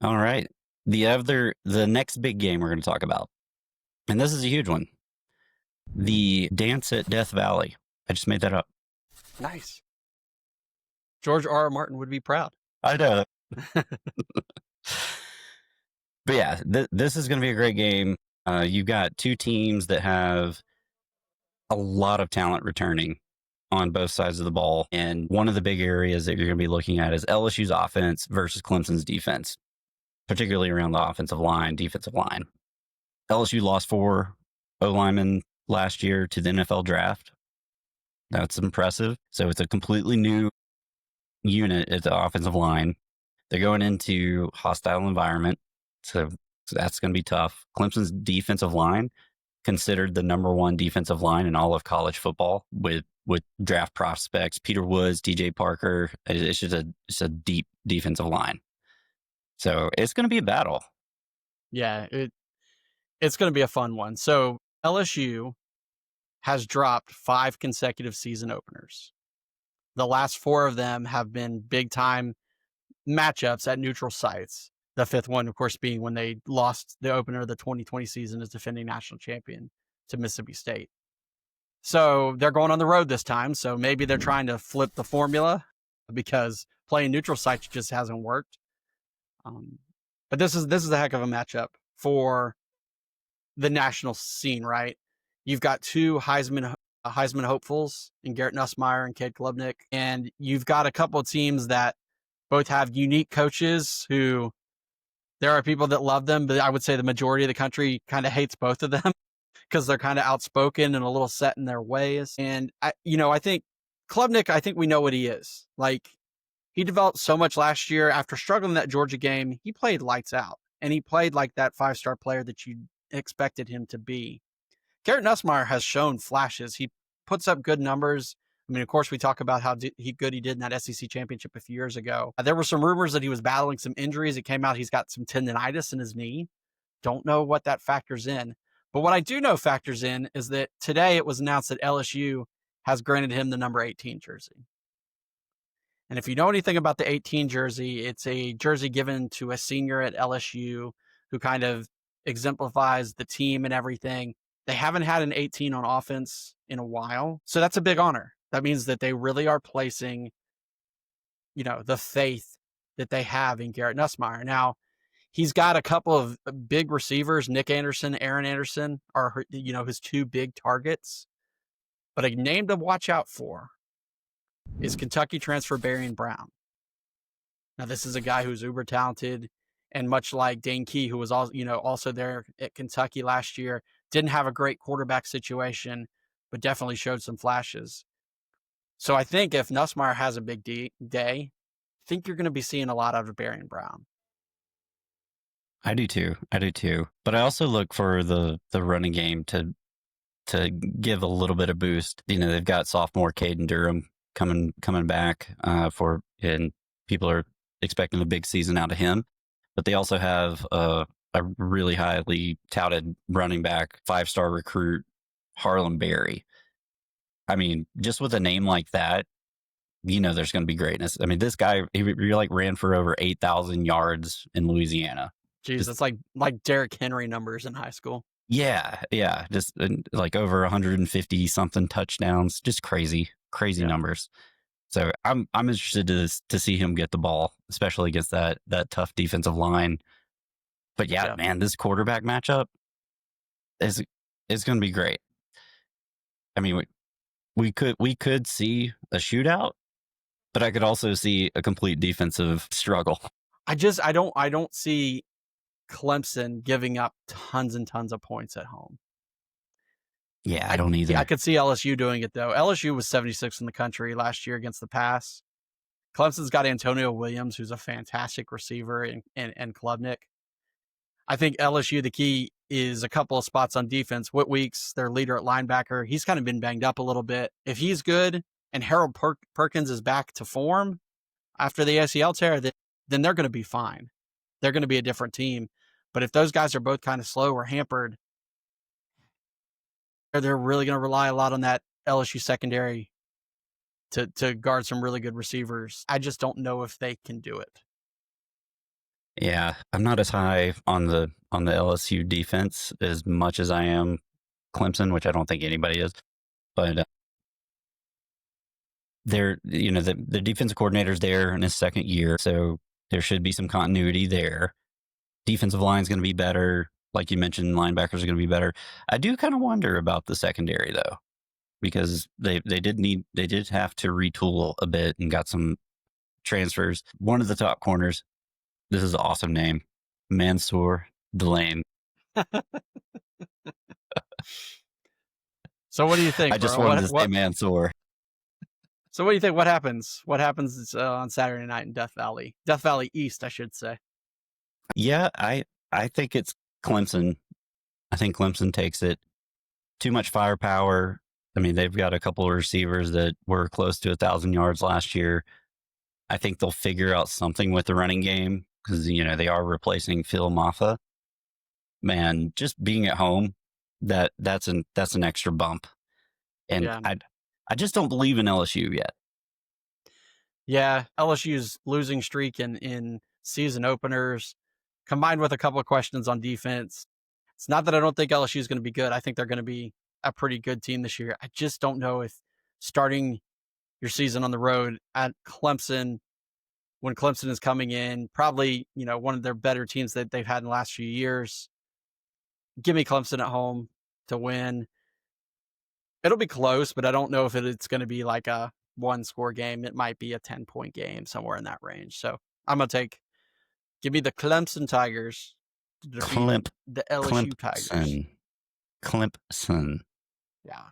All right. The next big game we're going to talk about, and this is a huge one, the Dance at Death Valley. I just made that up. Nice. George R. R. Martin would be proud. I know. But yeah, this is going to be a great game. You've got two teams that have a lot of talent returning on both sides of the ball. And one of the big areas that you're going to be looking at is LSU's offense versus Clemson's defense, particularly around the offensive line, defensive line. LSU lost 4 O linemen last year to the NFL draft. That's impressive. So it's a completely new unit at the offensive line. They're going into hostile environment. So that's going to be tough. Clemson's defensive line, considered the number 1 defensive line in all of college football with draft prospects, Peter Woods, DJ Parker. It's just a deep defensive line. So it's going to be a battle. Yeah, it's going to be a fun one. So LSU has dropped 5 consecutive season openers. The last 4 of them have been big time matchups at neutral sites. The 5th one, of course, being when they lost the opener of the 2020 season as defending national champion to Mississippi State. So they're going on the road this time. So maybe they're trying to flip the formula because playing neutral sites just hasn't worked. But this is a heck of a matchup for the national scene, right? You've got 2 Heisman hopefuls in Garrett Nussmaier and Cade Klubnik, and you've got a couple of teams that both have unique coaches who there are people that love them, but I would say the majority of the country kind of hates both of them because they're kind of outspoken and a little set in their ways. And I think Klubnik, I think we know what he is. Like, he developed so much last year after struggling that Georgia game. He played lights out, and he played like that 5-star player that you expected him to be. Garrett Nussmaier has shown flashes. He puts up good numbers. I mean, of course, we talk about how good he did in that SEC championship a few years ago. There were some rumors that he was battling some injuries. It came out he's got some tendonitis in his knee. Don't know what that factors in. But what I do know factors in is that today it was announced that LSU has granted him the number 18 jersey. And if you know anything about the 18 jersey, it's a jersey given to a senior at LSU who kind of exemplifies the team and everything. They haven't had an 18 on offense in a while. So that's a big honor. That means that they really are placing, the faith that they have in Garrett Nussmaier. Now, he's got a couple of big receivers. Nick Anderson, Aaron Anderson are, his 2 big targets. But a name to watch out for is Kentucky transfer Barian Brown. Now, this is a guy who's uber talented, and much like Dane Key, who was also there at Kentucky last year, didn't have a great quarterback situation, but definitely showed some flashes. So I think if Nussmaier has a big day, I think you're going to be seeing a lot out of Barian Brown. I do too. But I also look for the running game to give a little bit of boost. They've got sophomore Caden Durham coming back and people are expecting a big season out of him. But they also have a really highly touted running back, 5-star recruit, Harlem Berry. I mean, just with a name like that, there's going to be greatness. I mean, this guy, he ran for over 8,000 yards in Louisiana. Jeez, that's like Derrick Henry numbers in high school. Yeah. Just like over 150 something touchdowns. Just crazy numbers. So I'm interested to see him get the ball, especially against that tough defensive line. But yeah, man, this quarterback matchup is going to be great. I mean, we could see a shootout, but I could also see a complete defensive struggle. I don't see Clemson giving up tons and tons of points at home. Yeah, I don't either. I could see LSU doing it, though. LSU was 76th in the country last year against the pass. Clemson's got Antonio Williams, who's a fantastic receiver, and Klubnik. I think LSU, the key is a couple of spots on defense. Whit Weeks, their leader at linebacker, he's kind of been banged up a little bit. If he's good and Harold Perkins is back to form after the ACL tear, then they're going to be fine. They're going to be a different team. But if those guys are both kind of slow or hampered, they're really going to rely a lot on that LSU secondary to guard some really good receivers. I just don't know if they can do it. Yeah, I'm not as high on the LSU defense as much as I am Clemson, which I don't think anybody is. But they're the defensive coordinator's there in his second year, so there should be some continuity there. Defensive line is going to be better, like you mentioned. Linebackers are going to be better. I do kind of wonder about the secondary though, because they did have to retool a bit and got some transfers. One of the top corners. This is an awesome name, Mansour Delane. So what do you think, I just bro? wanted What to say what? Mansour. So what do you think? What happens? What happens on Saturday night in Death Valley? Death Valley East, I should say. Yeah, I think it's Clemson. I think Clemson takes it. Too much firepower. I mean, they've got a couple of receivers that were close to 1,000 yards last year. I think they'll figure out something with the running game because they are replacing Phil Maffa. Man, just being at home, that's an extra bump. And Yeah. I just don't believe in LSU yet. Yeah, LSU's losing streak in season openers, combined with a couple of questions on defense. It's not that I don't think LSU is going to be good. I think they're going to be a pretty good team this year. I just don't know if starting your season on the road at Clemson, when Clemson is coming in, probably one of their better teams that they've had in the last few years. Give me Clemson at home to win. It'll be close, but I don't know if it's going to be like a one score game. It might be a 10-point game, somewhere in that range. So I'm going to give me the Clemson Tigers to defeat Clemp, the LSU Tigers. Clemson, Clemson. Yeah.